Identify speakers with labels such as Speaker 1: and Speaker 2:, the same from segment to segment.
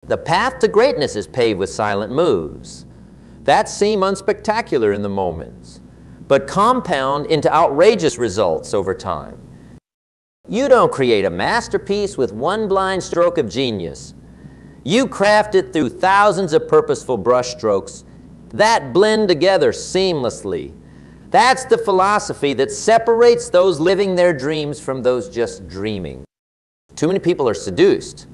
Speaker 1: The path to greatness is paved with silent moves that seem unspectacular in the moments, but compound into outrageous results over time. You don't create a masterpiece with one blind stroke of genius. You craft it through thousands of purposeful brush strokes that blend together seamlessly. That's the philosophy that separates those living their dreams from those just dreaming. Too many people are seduced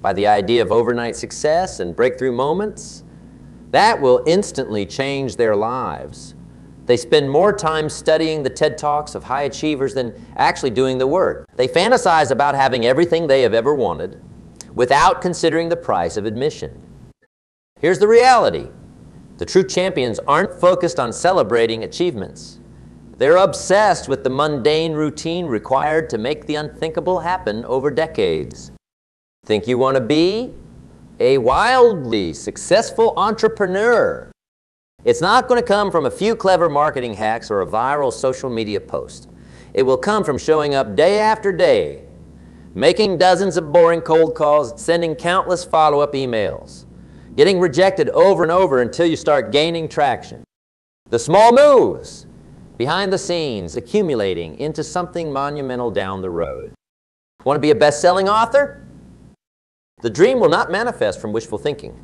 Speaker 1: by the idea of overnight success and breakthrough moments. That will instantly change their lives. They spend more time studying the TED Talks of high achievers than actually doing the work. They fantasize about having everything they have ever wanted without considering the price of admission. Here's the reality. The true champions aren't focused on celebrating achievements. They're obsessed with the mundane routine required to make the unthinkable happen over decades. Think you want to be a wildly successful entrepreneur? It's not going to come from a few clever marketing hacks or a viral social media post. It will come from showing up day after day, making dozens of boring cold calls, sending countless follow-up emails, getting rejected over and over until you start gaining traction. The small moves behind the scenes accumulating into something monumental down the road. Want to be a best-selling author? The dream will not manifest from wishful thinking.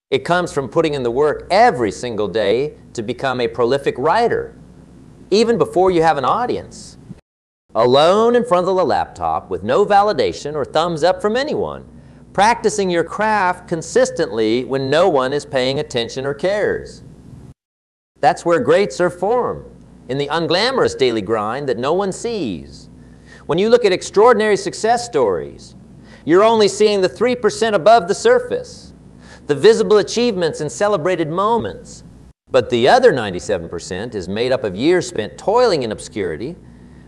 Speaker 1: It comes from putting in the work every single day to become a prolific writer, even before you have an audience. Alone in front of the laptop with no validation or thumbs up from anyone, practicing your craft consistently when no one is paying attention or cares. That's where greats are formed, in the unglamorous daily grind that no one sees. When you look at extraordinary success stories, you're only seeing the 3% above the surface, the visible achievements and celebrated moments. But the other 97% is made up of years spent toiling in obscurity,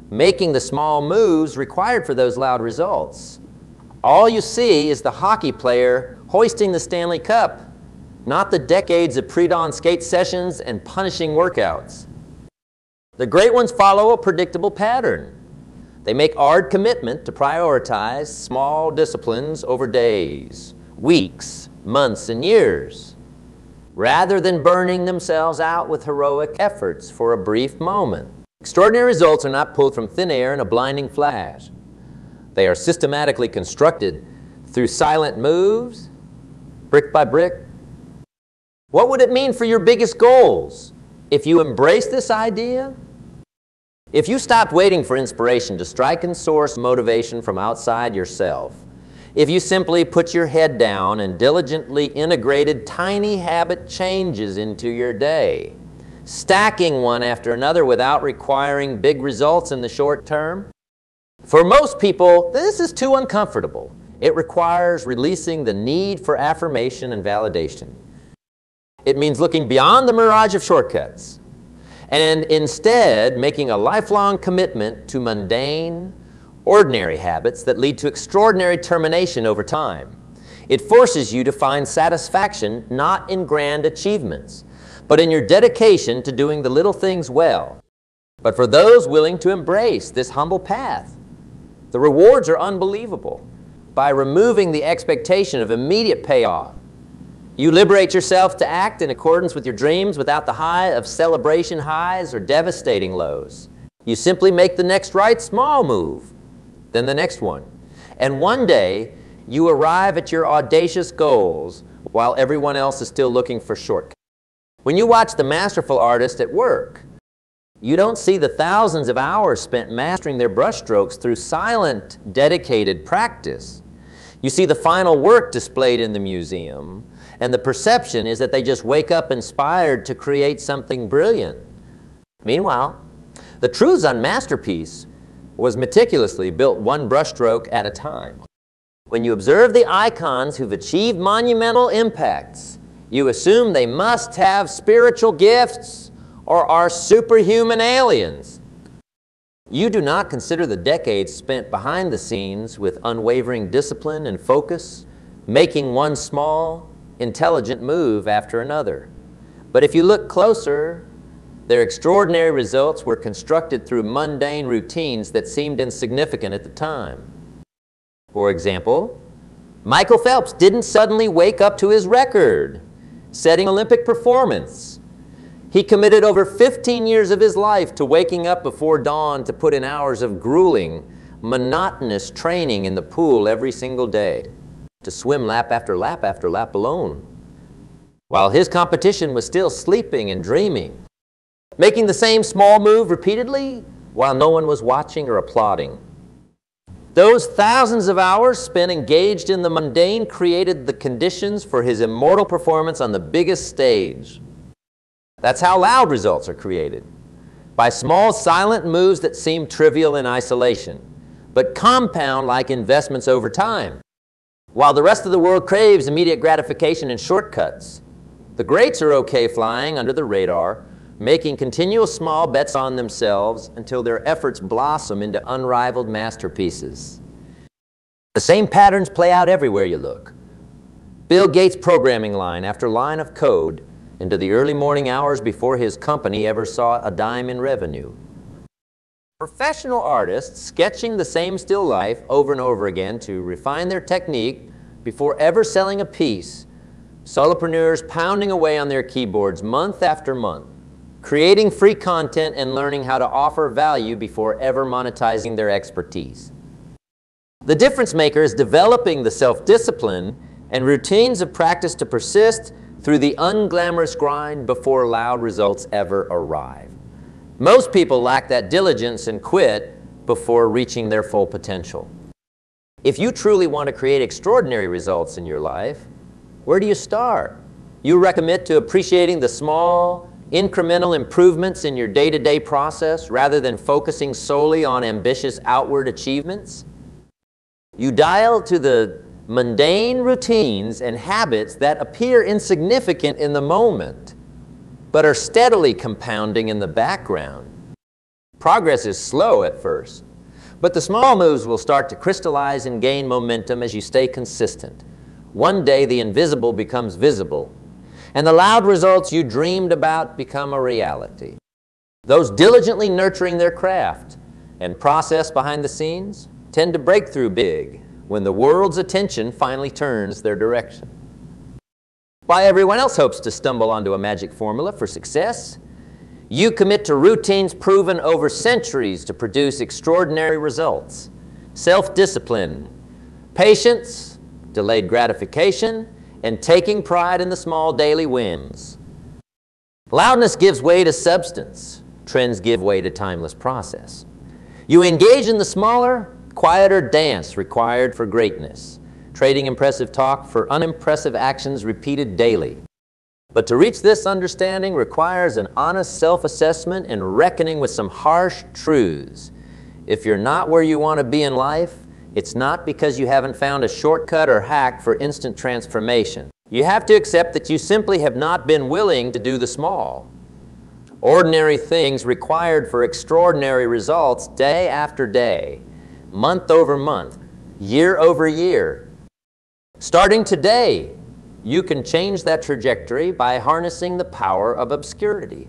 Speaker 1: making the small moves required for those loud results. All you see is the hockey player hoisting the Stanley Cup, not the decades of pre-dawn skate sessions and punishing workouts. The great ones follow a predictable pattern. They make hard commitment to prioritize small disciplines over days, weeks, months, and years, rather than burning themselves out with heroic efforts for a brief moment. Extraordinary results are not pulled from thin air in a blinding flash. They are systematically constructed through silent moves, brick by brick. What would it mean for your biggest goals if you embrace this idea? If you stopped waiting for inspiration to strike and source motivation from outside yourself, if you simply put your head down and diligently integrated tiny habit changes into your day, stacking one after another without requiring big results in the short term, for most people, this is too uncomfortable. It requires releasing the need for affirmation and validation. It means looking beyond the mirage of shortcuts and instead making a lifelong commitment to mundane, ordinary habits that lead to extraordinary termination over time. It forces you to find satisfaction not in grand achievements, but in your dedication to doing the little things well. But for those willing to embrace this humble path, the rewards are unbelievable. By removing the expectation of immediate payoff, you liberate yourself to act in accordance with your dreams without the high of celebration highs or devastating lows. You simply make the next right small move, then the next one. And one day, you arrive at your audacious goals while everyone else is still looking for shortcuts. When you watch the masterful artist at work, you don't see the thousands of hours spent mastering their brushstrokes through silent, dedicated practice. You see the final work displayed in the museum, and the perception is that they just wake up inspired to create something brilliant. Meanwhile, the Truzan masterpiece was meticulously built one brushstroke at a time. When you observe the icons who've achieved monumental impacts, you assume they must have spiritual gifts or are superhuman aliens. You do not consider the decades spent behind the scenes with unwavering discipline and focus, making one small, intelligent move after another. But if you look closer, their extraordinary results were constructed through mundane routines that seemed insignificant at the time. For example, Michael Phelps didn't suddenly wake up to his record-setting Olympic performance. He committed over 15 years of his life to waking up before dawn to put in hours of grueling, monotonous training in the pool every single day, to swim lap after lap after lap alone, while his competition was still sleeping and dreaming, making the same small move repeatedly while no one was watching or applauding. Those thousands of hours spent engaged in the mundane created the conditions for his immortal performance on the biggest stage. That's how loud results are created, by small silent moves that seem trivial in isolation, but compound like investments over time. While the rest of the world craves immediate gratification and shortcuts, the greats are okay flying under the radar, making continual small bets on themselves until their efforts blossom into unrivaled masterpieces. The same patterns play out everywhere you look. Bill Gates' programming line after line of code into the early morning hours before his company ever saw a dime in revenue. Professional artists sketching the same still life over and over again to refine their technique before ever selling a piece. Solopreneurs pounding away on their keyboards month after month, creating free content and learning how to offer value before ever monetizing their expertise. The difference maker is developing the self-discipline and routines of practice to persist through the unglamorous grind before loud results ever arrive. Most people lack that diligence and quit before reaching their full potential. If you truly want to create extraordinary results in your life, where do you start? You recommit to appreciating the small, incremental improvements in your day-to-day process rather than focusing solely on ambitious outward achievements? You dial to the mundane routines and habits that appear insignificant in the moment, but are steadily compounding in the background. Progress is slow at first, but the small moves will start to crystallize and gain momentum as you stay consistent. One day the invisible becomes visible, and the loud results you dreamed about become a reality. Those diligently nurturing their craft and process behind the scenes tend to break through big when the world's attention finally turns their direction. While everyone else hopes to stumble onto a magic formula for success, you commit to routines proven over centuries to produce extraordinary results. Self-discipline, patience, delayed gratification, and taking pride in the small daily wins. Loudness gives way to substance. Trends give way to timeless process. You engage in the smaller, quieter dance required for greatness, trading impressive talk for unimpressive actions repeated daily. But to reach this understanding requires an honest self-assessment and reckoning with some harsh truths. If you're not where you want to be in life, it's not because you haven't found a shortcut or hack for instant transformation. You have to accept that you simply have not been willing to do the small, ordinary things required for extraordinary results day after day, month over month, year over year. Starting today, you can change that trajectory by harnessing the power of obscurity.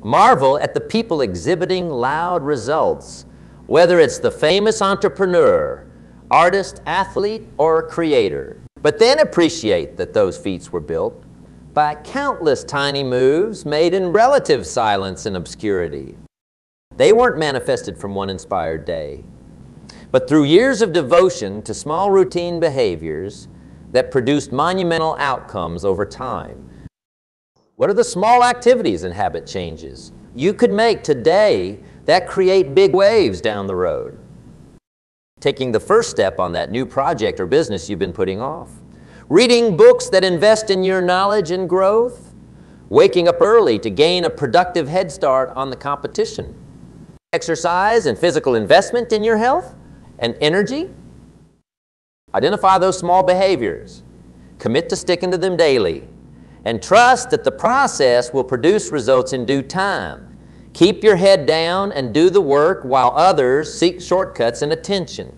Speaker 1: Marvel at the people exhibiting loud results, whether it's the famous entrepreneur, artist, athlete, or creator. But then appreciate that those feats were built by countless tiny moves made in relative silence and obscurity. They weren't manifested from one inspired day, but through years of devotion to small routine behaviors that produced monumental outcomes over time. What are the small activities and habit changes you could make today that create big waves down the road? Taking the first step on that new project or business you've been putting off. Reading books that invest in your knowledge and growth. Waking up early to gain a productive head start on the competition. Exercise and physical investment in your health and energy. Identify those small behaviors. Commit to sticking to them daily. And trust that the process will produce results in due time. Keep your head down and do the work while others seek shortcuts and attention.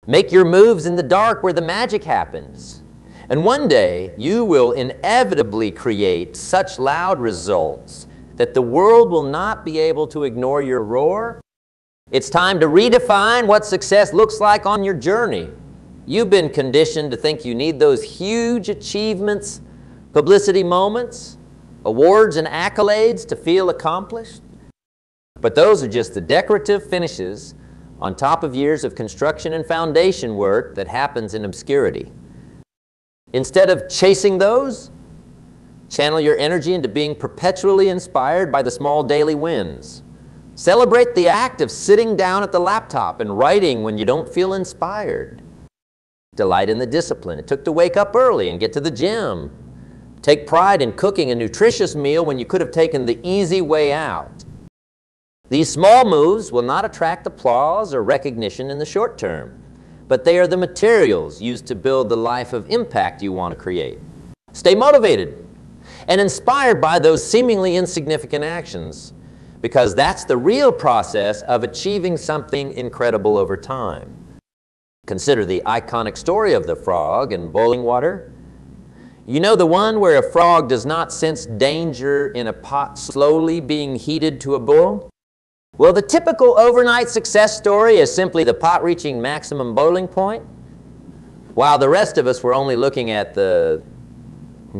Speaker 1: Make your moves in the dark where the magic happens. And one day, you will inevitably create such loud results that the world will not be able to ignore your roar. It's time to redefine what success looks like on your journey. You've been conditioned to think you need those huge achievements, publicity moments, awards and accolades to feel accomplished. But those are just the decorative finishes on top of years of construction and foundation work that happens in obscurity. Instead of chasing those, channel your energy into being perpetually inspired by the small daily wins. Celebrate the act of sitting down at the laptop and writing when you don't feel inspired. Delight in the discipline it took to wake up early and get to the gym. Take pride in cooking a nutritious meal when you could have taken the easy way out. These small moves will not attract applause or recognition in the short term, but they are the materials used to build the life of impact you want to create. Stay motivated and inspired by those seemingly insignificant actions, because that's the real process of achieving something incredible over time. Consider the iconic story of the frog in boiling water. You know, the one where a frog does not sense danger in a pot slowly being heated to a boil? Well, the typical overnight success story is simply the pot reaching maximum boiling point, while the rest of us were only looking at the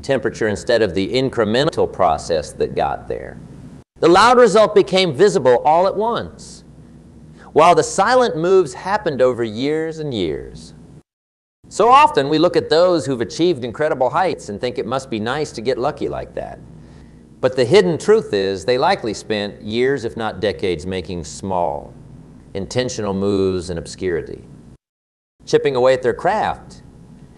Speaker 1: temperature instead of the incremental process that got there. The loud result became visible all at once, while the silent moves happened over years and years. So often we look at those who've achieved incredible heights and think it must be nice to get lucky like that. But the hidden truth is they likely spent years, if not decades, making small, intentional moves in obscurity, chipping away at their craft,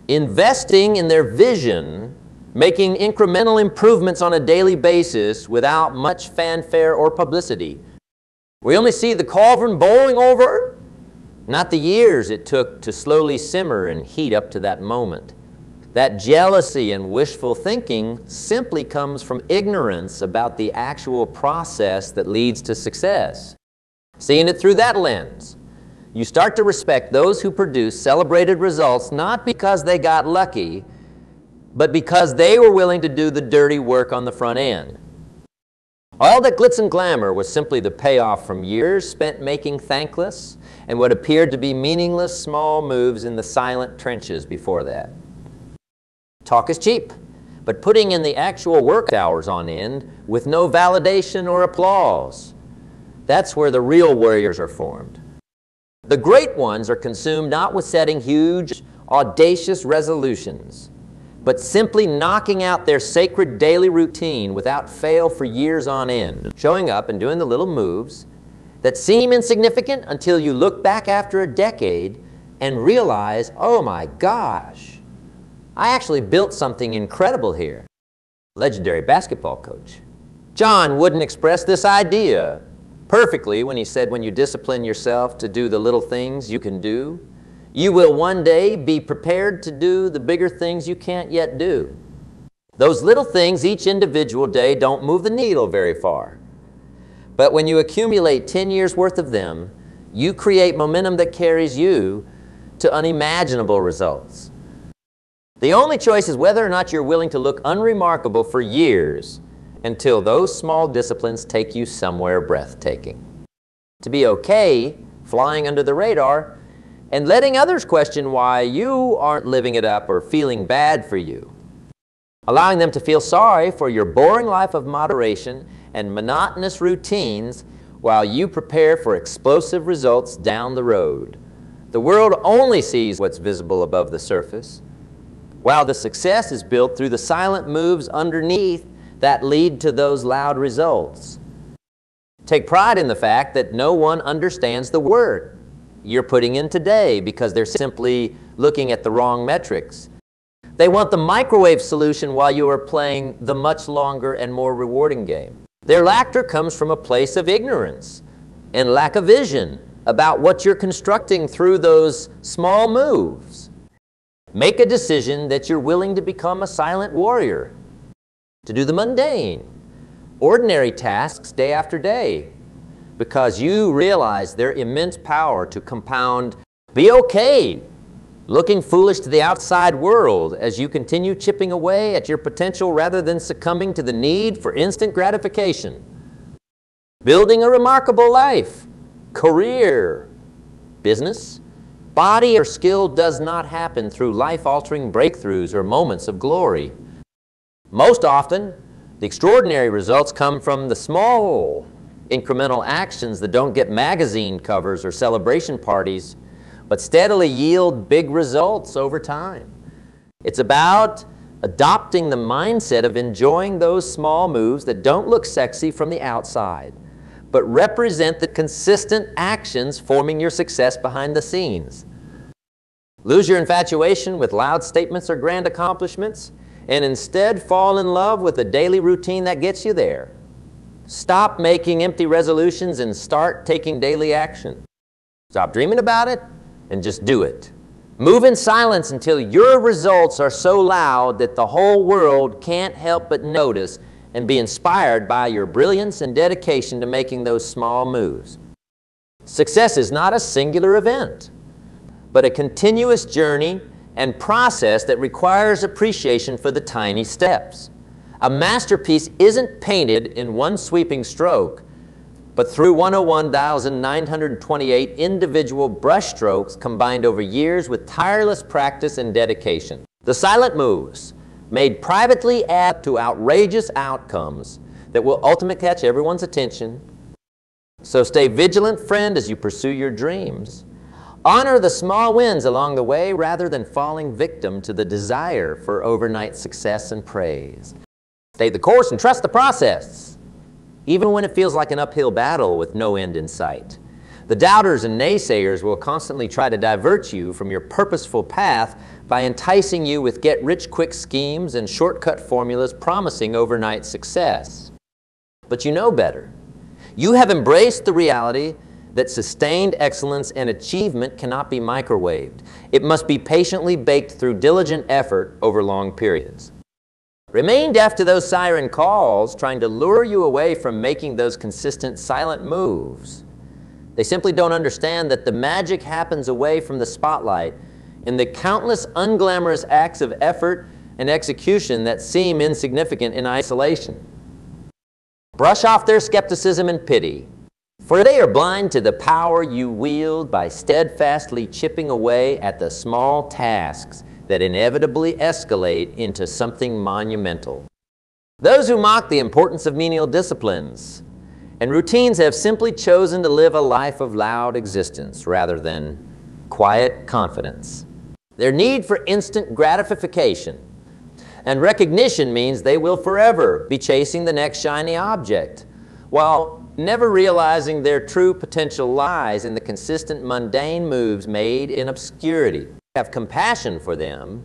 Speaker 1: investing in their vision, making incremental improvements on a daily basis without much fanfare or publicity. We only see the cauldron boiling over, not the years it took to slowly simmer and heat up to that moment. That jealousy and wishful thinking simply comes from ignorance about the actual process that leads to success. Seeing it through that lens, you start to respect those who produce celebrated results not because they got lucky, but because they were willing to do the dirty work on the front end. All that glitz and glamour was simply the payoff from years spent making thankless and what appeared to be meaningless small moves in the silent trenches before that. Talk is cheap, but putting in the actual work hours on end with no validation or applause, that's where the real warriors are formed. The great ones are consumed not with setting huge, audacious resolutions, but simply knocking out their sacred daily routine without fail for years on end, showing up and doing the little moves that seem insignificant until you look back after a decade and realize, oh my gosh, I actually built something incredible here. Legendary basketball coach John Wooden expressed this idea perfectly when he said, when you discipline yourself to do the little things you can do, you will one day be prepared to do the bigger things you can't yet do. Those little things each individual day don't move the needle very far. But when you accumulate 10 years worth of them, you create momentum that carries you to unimaginable results. The only choice is whether or not you're willing to look unremarkable for years until those small disciplines take you somewhere breathtaking. To be okay flying under the radar and letting others question why you aren't living it up or feeling bad for you. Allowing them to feel sorry for your boring life of moderation and monotonous routines while you prepare for explosive results down the road. The world only sees what's visible above the surface, while the success is built through the silent moves underneath that lead to those loud results. Take pride in the fact that no one understands the work you're putting in today because they're simply looking at the wrong metrics. They want the microwave solution while you are playing the much longer and more rewarding game. Their laughter comes from a place of ignorance and lack of vision about what you're constructing through those small moves. Make a decision that you're willing to become a silent warrior, to do the mundane, ordinary tasks day after day, because you realize their immense power to compound. Be okay looking foolish to the outside world as you continue chipping away at your potential rather than succumbing to the need for instant gratification. Building a remarkable life, career, business, Body or skill does not happen through life-altering breakthroughs or moments of glory. Most often, the extraordinary results come from the small, incremental actions that don't get magazine covers or celebration parties, but steadily yield big results over time. It's about adopting the mindset of enjoying those small moves that don't look sexy from the outside, but represent the consistent actions forming your success behind the scenes. Lose your infatuation with loud statements or grand accomplishments, and instead fall in love with a daily routine that gets you there. Stop making empty resolutions and start taking daily action. Stop dreaming about it and just do it. Move in silence until your results are so loud that the whole world can't help but notice and be inspired by your brilliance and dedication to making those small moves. Success is not a singular event, but a continuous journey and process that requires appreciation for the tiny steps. A masterpiece isn't painted in one sweeping stroke, but through 101,928 individual brushstrokes combined over years with tireless practice and dedication. The silent moves, made privately, add to outrageous outcomes that will ultimately catch everyone's attention. So stay vigilant, friend, as you pursue your dreams. Honor the small wins along the way rather than falling victim to the desire for overnight success and praise. Stay the course and trust the process, even when it feels like an uphill battle with no end in sight. The doubters and naysayers will constantly try to divert you from your purposeful path by enticing you with get-rich-quick schemes and shortcut formulas promising overnight success. But you know better. You have embraced the reality that sustained excellence and achievement cannot be microwaved. It must be patiently baked through diligent effort over long periods. Remain deaf to those siren calls trying to lure you away from making those consistent silent moves. They simply don't understand that the magic happens away from the spotlight in the countless unglamorous acts of effort and execution that seem insignificant in isolation. Brush off their skepticism and pity, for they are blind to the power you wield by steadfastly chipping away at the small tasks that inevitably escalate into something monumental. Those who mock the importance of menial disciplines and routines have simply chosen to live a life of loud existence rather than quiet confidence. Their need for instant gratification and recognition means they will forever be chasing the next shiny object, while never realizing their true potential lies in the consistent mundane moves made in obscurity. Have compassion for them,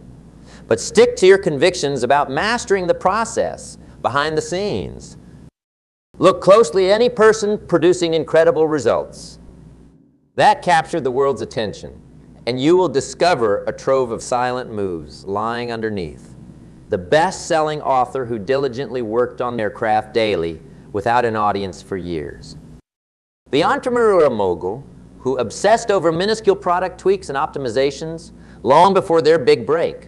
Speaker 1: but stick to your convictions about mastering the process behind the scenes. Look closely at any person producing incredible results. That captured the world's attention, and you will discover a trove of silent moves lying underneath. The best-selling author who diligently worked on their craft daily without an audience for years. The entrepreneurial mogul who obsessed over minuscule product tweaks and optimizations long before their big break.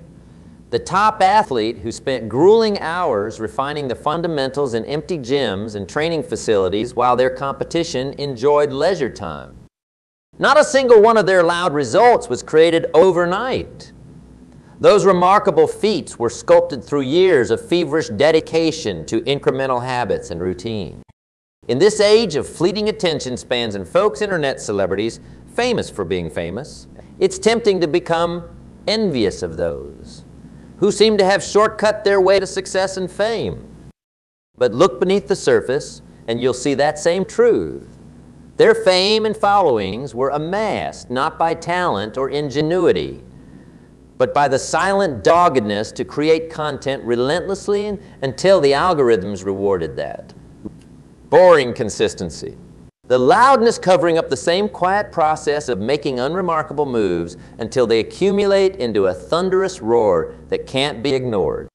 Speaker 1: The top athlete who spent grueling hours refining the fundamentals in empty gyms and training facilities while their competition enjoyed leisure time. Not a single one of their loud results was created overnight. Those remarkable feats were sculpted through years of feverish dedication to incremental habits and routine. In this age of fleeting attention spans and folks, internet celebrities, famous for being famous, it's tempting to become envious of those who seem to have shortcut their way to success and fame. But look beneath the surface and you'll see that same truth. Their fame and followings were amassed not by talent or ingenuity, but by the silent doggedness to create content relentlessly until the algorithms rewarded that. Boring consistency. The loudness covering up the same quiet process of making unremarkable moves until they accumulate into a thunderous roar that can't be ignored.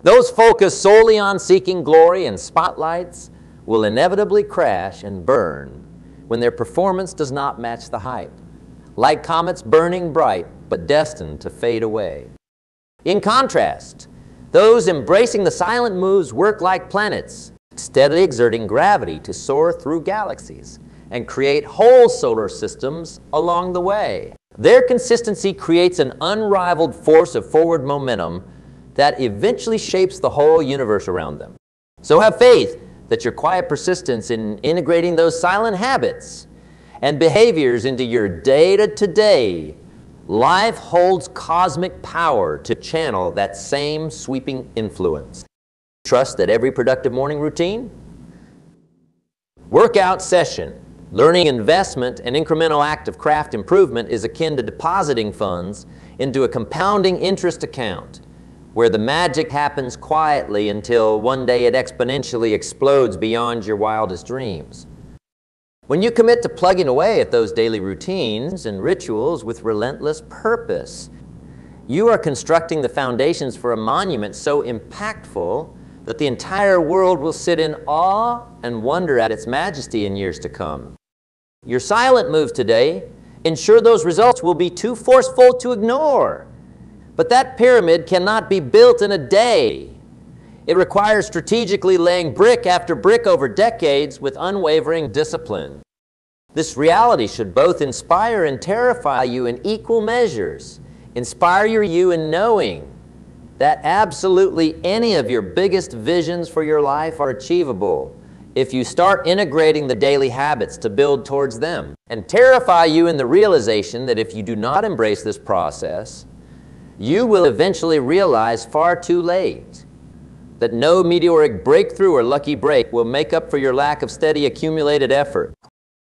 Speaker 1: Those focused solely on seeking glory and spotlights will inevitably crash and burn when their performance does not match the hype, like comets burning bright but destined to fade away. In contrast, those embracing the silent moves work like planets, steadily exerting gravity to soar through galaxies and create whole solar systems along the way. Their consistency creates an unrivaled force of forward momentum that eventually shapes the whole universe around them. So have faith that your quiet persistence in integrating those silent habits and behaviors into your day-to-day life holds cosmic power to channel that same sweeping influence. Trust that every productive morning routine, workout session, learning investment, and incremental act of craft improvement is akin to depositing funds into a compounding interest account where the magic happens quietly until one day it exponentially explodes beyond your wildest dreams. When you commit to plugging away at those daily routines and rituals with relentless purpose, you are constructing the foundations for a monument so impactful that the entire world will sit in awe and wonder at its majesty in years to come. Your silent moves today ensure those results will be too forceful to ignore. But that pyramid cannot be built in a day. It requires strategically laying brick after brick over decades with unwavering discipline. This reality should both inspire and terrify you in equal measures. Inspire you in knowing that absolutely any of your biggest visions for your life are achievable if you start integrating the daily habits to build towards them. And terrify you in the realization that if you do not embrace this process, you will eventually realize far too late that no meteoric breakthrough or lucky break will make up for your lack of steady accumulated effort.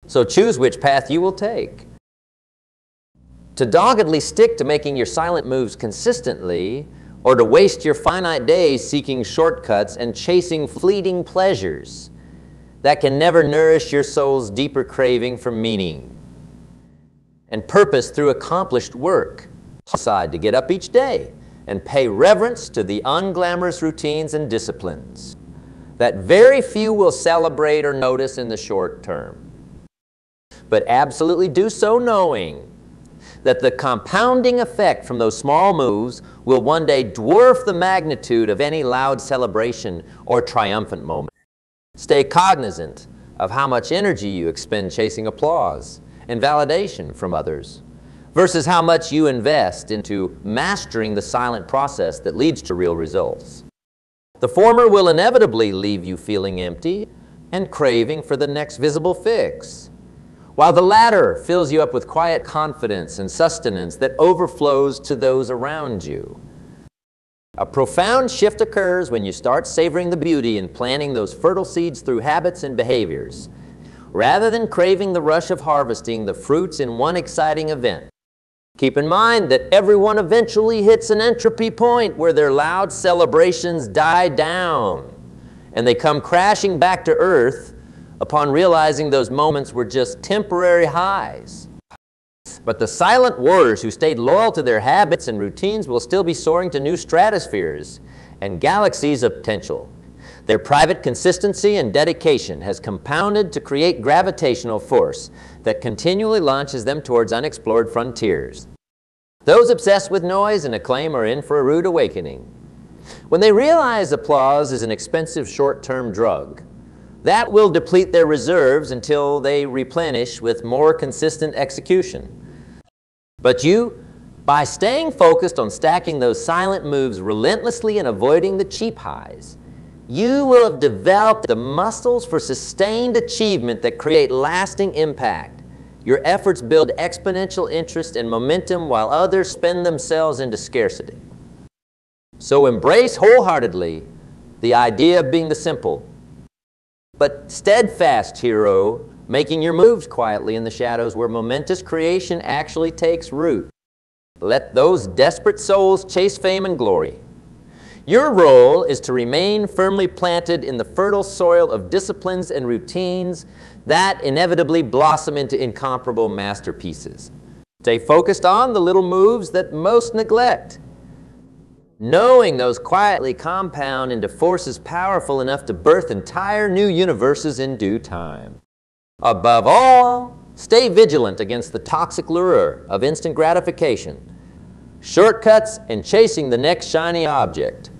Speaker 1: So choose which path you will take. To doggedly stick to making your silent moves consistently, or to waste your finite days seeking shortcuts and chasing fleeting pleasures that can never nourish your soul's deeper craving for meaning and purpose through accomplished work. Decide to get up each day and pay reverence to the unglamorous routines and disciplines that very few will celebrate or notice in the short term. But absolutely do so knowing that the compounding effect from those small moves will one day dwarf the magnitude of any loud celebration or triumphant moment. Stay cognizant of how much energy you expend chasing applause and validation from others versus how much you invest into mastering the silent process that leads to real results. The former will inevitably leave you feeling empty and craving for the next visible fix, while the latter fills you up with quiet confidence and sustenance that overflows to those around you. A profound shift occurs when you start savoring the beauty and planting those fertile seeds through habits and behaviors, rather than craving the rush of harvesting the fruits in one exciting event. Keep in mind that everyone eventually hits an entropy point where their loud celebrations die down and they come crashing back to earth upon realizing those moments were just temporary highs. But the silent warriors who stayed loyal to their habits and routines will still be soaring to new stratospheres and galaxies of potential. Their private consistency and dedication has compounded to create gravitational force that continually launches them towards unexplored frontiers. Those obsessed with noise and acclaim are in for a rude awakening. When they realize applause is an expensive short-term drug, that will deplete their reserves until they replenish with more consistent execution. But you, by staying focused on stacking those silent moves relentlessly and avoiding the cheap highs, you will have developed the muscles for sustained achievement that create lasting impact. Your efforts build exponential interest and momentum while others spend themselves into scarcity. So embrace wholeheartedly the idea of being the simple, but steadfast hero, making your moves quietly in the shadows where momentous creation actually takes root. Let those desperate souls chase fame and glory. Your role is to remain firmly planted in the fertile soil of disciplines and routines that inevitably blossom into incomparable masterpieces. Stay focused on the little moves that most neglect, knowing those quietly compound into forces powerful enough to birth entire new universes in due time. Above all, stay vigilant against the toxic lure of instant gratification, shortcuts, and chasing the next shiny object.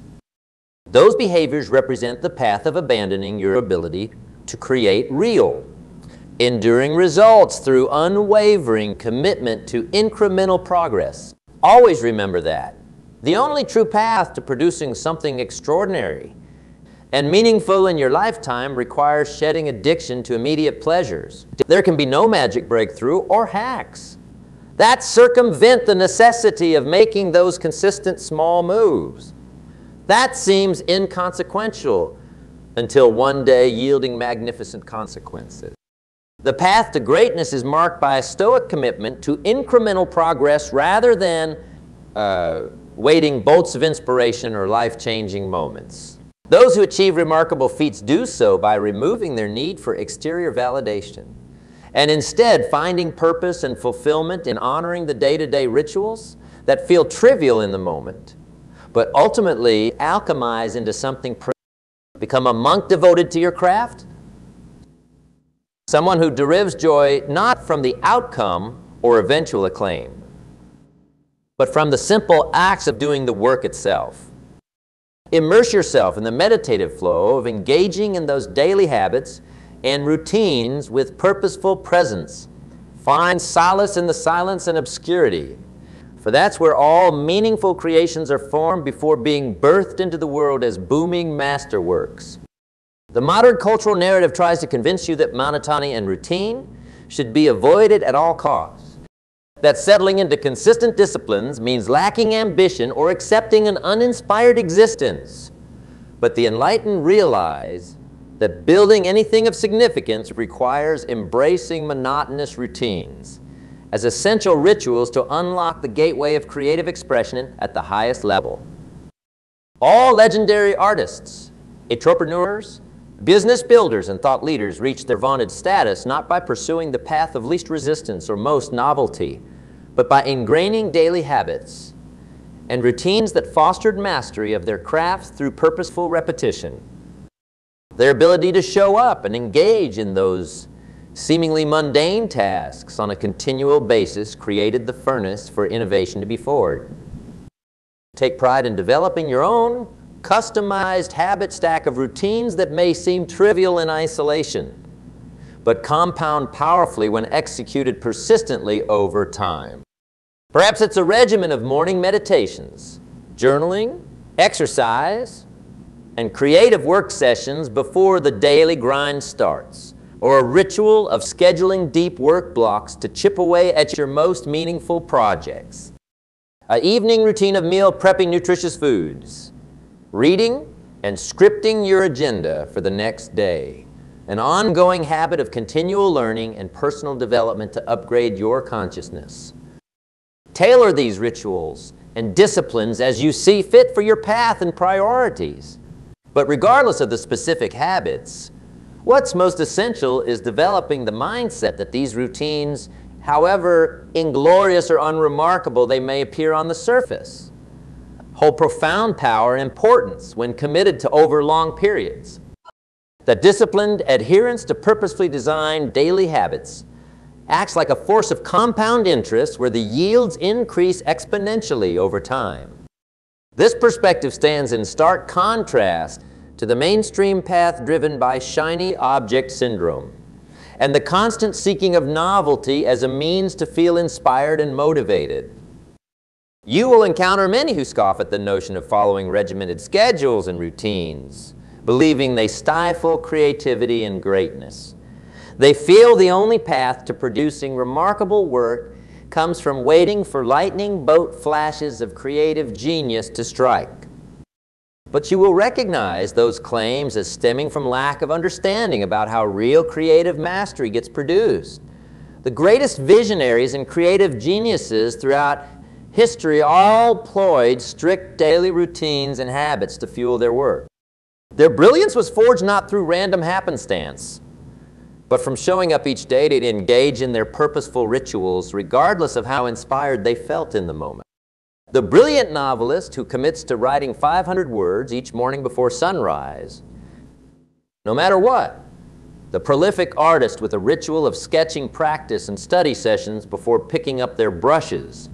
Speaker 1: Those behaviors represent the path of abandoning your ability to create real, Enduring results through unwavering commitment to incremental progress. Always remember that. The only true path to producing something extraordinary and meaningful in your lifetime requires shedding addiction to immediate pleasures. There can be no magic breakthrough or hacks that circumvent the necessity of making those consistent small moves. That seems inconsequential until one day yielding magnificent consequences. The path to greatness is marked by a stoic commitment to incremental progress rather than waiting bolts of inspiration or life-changing moments. Those who achieve remarkable feats do so by removing their need for exterior validation and instead finding purpose and fulfillment in honoring the day-to-day rituals that feel trivial in the moment, but ultimately alchemize into something profound. Become a monk devoted to your craft, someone who derives joy not from the outcome or eventual acclaim, but from the simple acts of doing the work itself. Immerse yourself in the meditative flow of engaging in those daily habits and routines with purposeful presence. Find solace in the silence and obscurity, for that's where all meaningful creations are formed before being birthed into the world as booming masterworks. The modern cultural narrative tries to convince you that monotony and routine should be avoided at all costs, that settling into consistent disciplines means lacking ambition or accepting an uninspired existence. But the enlightened realize that building anything of significance requires embracing monotonous routines as essential rituals to unlock the gateway of creative expression at the highest level. All legendary artists, entrepreneurs, business builders, and thought leaders reach their vaunted status not by pursuing the path of least resistance or most novelty, but by ingraining daily habits and routines that fostered mastery of their crafts through purposeful repetition. Their ability to show up and engage in those seemingly mundane tasks on a continual basis created the furnace for innovation to be forward. Take pride in developing your own customized habit stack of routines that may seem trivial in isolation, but compound powerfully when executed persistently over time. Perhaps it's a regimen of morning meditations, journaling, exercise, and creative work sessions before the daily grind starts, or a ritual of scheduling deep work blocks to chip away at your most meaningful projects. An evening routine of meal prepping nutritious foods, reading and scripting your agenda for the next day, an ongoing habit of continual learning and personal development to upgrade your consciousness. Tailor these rituals and disciplines as you see fit for your path and priorities. But regardless of the specific habits, what's most essential is developing the mindset that these routines, however inglorious or unremarkable they may appear on the surface, hold profound power and importance when committed to over long periods. The disciplined adherence to purposefully designed daily habits acts like a force of compound interest where the yields increase exponentially over time. This perspective stands in stark contrast to the mainstream path driven by shiny object syndrome and the constant seeking of novelty as a means to feel inspired and motivated. You will encounter many who scoff at the notion of following regimented schedules and routines, believing they stifle creativity and greatness. They feel the only path to producing remarkable work comes from waiting for lightning bolt flashes of creative genius to strike. But you will recognize those claims as stemming from lack of understanding about how real creative mastery gets produced. The greatest visionaries and creative geniuses throughout history all employed strict daily routines and habits to fuel their work. Their brilliance was forged not through random happenstance, but from showing up each day to engage in their purposeful rituals regardless of how inspired they felt in the moment. The brilliant novelist who commits to writing 500 words each morning before sunrise, no matter what. The prolific artist with a ritual of sketching practice and study sessions before picking up their brushes.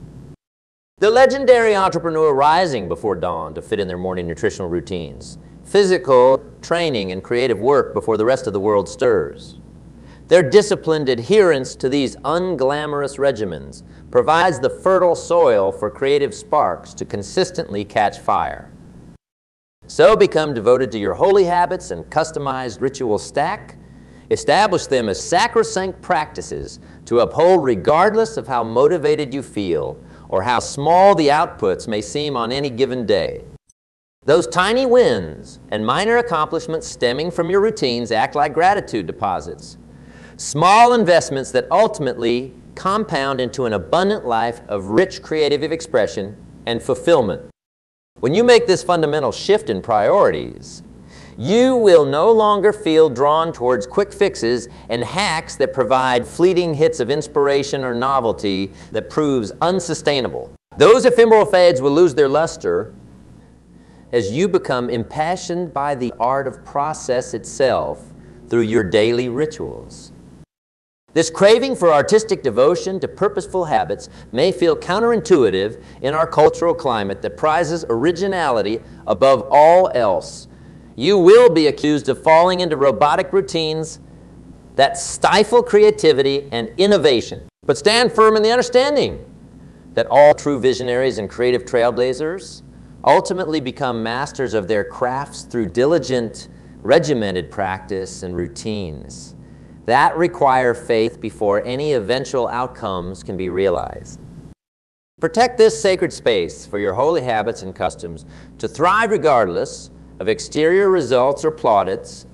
Speaker 1: The legendary entrepreneur rising before dawn to fit in their morning nutritional routines. Physical training and creative work before the rest of the world stirs. Their disciplined adherence to these unglamorous regimens provides the fertile soil for creative sparks to consistently catch fire. So become devoted to your holy habits and customized ritual stack. Establish them as sacrosanct practices to uphold regardless of how motivated you feel or how small the outputs may seem on any given day. Those tiny wins and minor accomplishments stemming from your routines act like gratitude deposits. Small investments that ultimately compound into an abundant life of rich creative expression and fulfillment. When you make this fundamental shift in priorities, you will no longer feel drawn towards quick fixes and hacks that provide fleeting hits of inspiration or novelty that proves unsustainable. Those ephemeral fads will lose their luster as you become impassioned by the art of process itself through your daily rituals. This craving for artistic devotion to purposeful habits may feel counterintuitive in our cultural climate that prizes originality above all else. You will be accused of falling into robotic routines that stifle creativity and innovation. But stand firm in the understanding that all true visionaries and creative trailblazers ultimately become masters of their crafts through diligent, regimented practice and routines that require faith before any eventual outcomes can be realized. Protect this sacred space for your holy habits and customs to thrive regardless of exterior results or plaudits.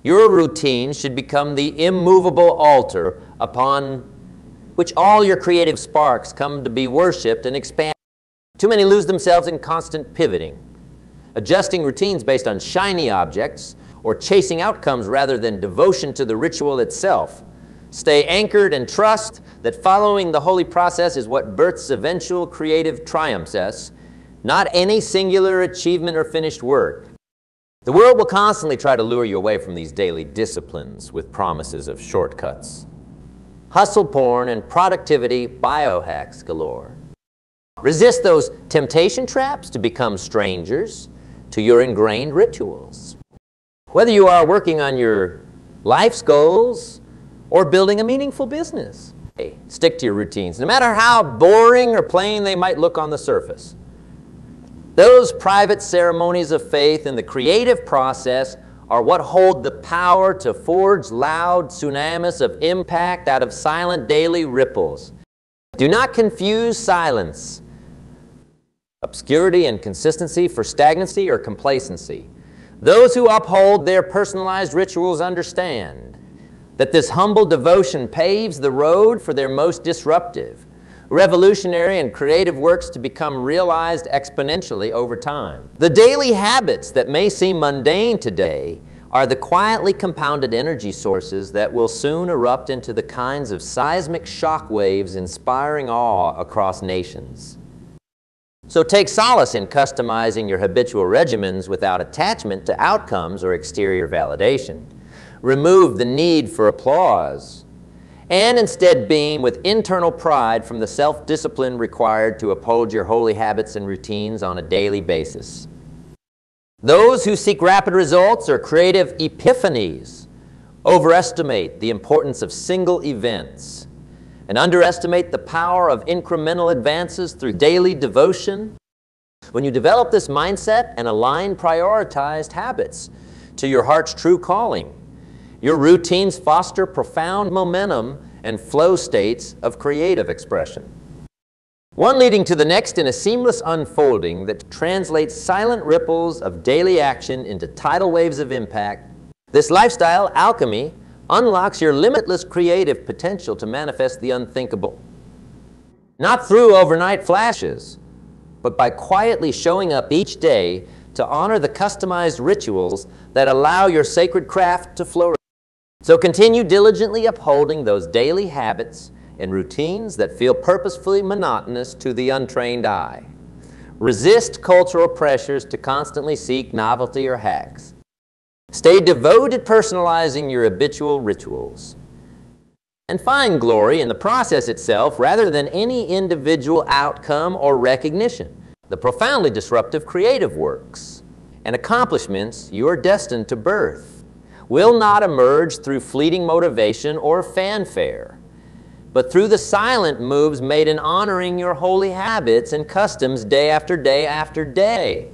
Speaker 1: Your routine should become the immovable altar upon which all your creative sparks come to be worshipped and expanded. Too many lose themselves in constant pivoting, adjusting routines based on shiny objects or chasing outcomes rather than devotion to the ritual itself. Stay anchored and trust that following the holy process is what births eventual creative triumphs, not any singular achievement or finished work. The world will constantly try to lure you away from these daily disciplines with promises of shortcuts. Hustle porn and productivity biohacks galore. Resist those temptation traps to become strangers to your ingrained rituals. Whether you are working on your life's goals or building a meaningful business, stick to your routines, no matter how boring or plain they might look on the surface. Those private ceremonies of faith in the creative process are what hold the power to forge loud tsunamis of impact out of silent daily ripples. Do not confuse silence, obscurity, and consistency for stagnancy or complacency. Those who uphold their personalized rituals understand that this humble devotion paves the road for their most disruptive, revolutionary, and creative works to become realized exponentially over time. The daily habits that may seem mundane today are the quietly compounded energy sources that will soon erupt into the kinds of seismic shock waves inspiring awe across nations. So take solace in customizing your habitual regimens without attachment to outcomes or exterior validation. Remove the need for applause, and instead beam with internal pride from the self-discipline required to uphold your holy habits and routines on a daily basis. Those who seek rapid results or creative epiphanies overestimate the importance of single events and underestimate the power of incremental advances through daily devotion. When you develop this mindset and align prioritized habits to your heart's true calling, your routines foster profound momentum and flow states of creative expression. One leading to the next in a seamless unfolding that translates silent ripples of daily action into tidal waves of impact. This lifestyle alchemy unlocks your limitless creative potential to manifest the unthinkable. Not through overnight flashes, but by quietly showing up each day to honor the customized rituals that allow your sacred craft to flourish. So continue diligently upholding those daily habits and routines that feel purposefully monotonous to the untrained eye. Resist cultural pressures to constantly seek novelty or hacks. Stay devoted personalizing your habitual rituals. And find glory in the process itself rather than any individual outcome or recognition. The profoundly disruptive creative works and accomplishments you are destined to birth will not emerge through fleeting motivation or fanfare, but through the silent moves made in honoring your holy habits and customs day after day after day.